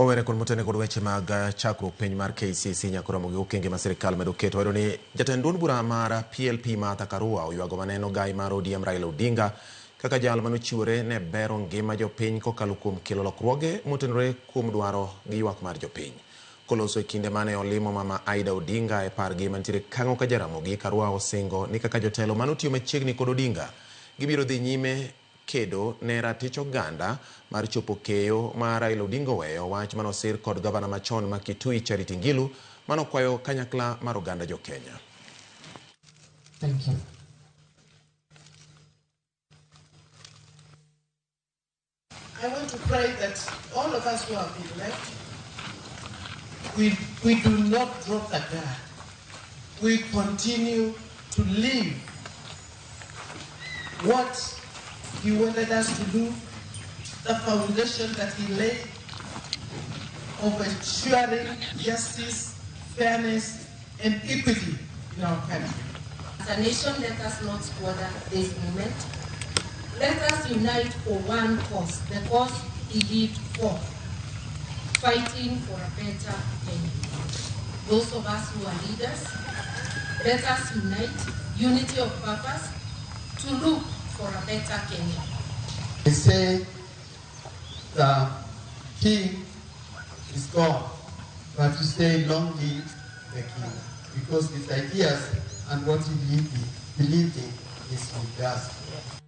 Kowere kun mutene kod weche mag chakruok piny mar KCC Ramogi okenge ma sirkal medo keto wayudo ni jatend duond bura mar PLP Martha Karua oywago maneno gai mar ODM Raila Odinga kaka jal manochiwore ne bero ngima jopiny kokalo kuom kelo lokruoge motenore kuom dwaro gi ywak mar jopiny. Koloso e kinde mane olimo mama Raila Odinga e pargi mantiere Kang'o Ka Jaramogi, Karua osingo ni kaka jotelo manotiyo machiegni kod Odinga gibiro dhi nyime kedo ne ratich oganda mar chopo keyo mar Raila Odinga weyo wach manosir kod gavana machon ma Kitui Charity Ngilu manokwayo kanyakla mar oganda jo Kenya. Thank you. I want to pray that all of us who have been left, we do not drop the guard. We continue to live what he wanted us to do, the foundation that he laid of ensuring justice, fairness, and equity in our country. As a nation, let us not squander this moment. Let us unite for one cause, the cause he lived for, fighting for a better Kenya. Those of us who are leaders, let us unite, unity of purpose, to look for a better Kenya. They say the king is gone, but you say long live the king, because his ideas and what he believed in is with us.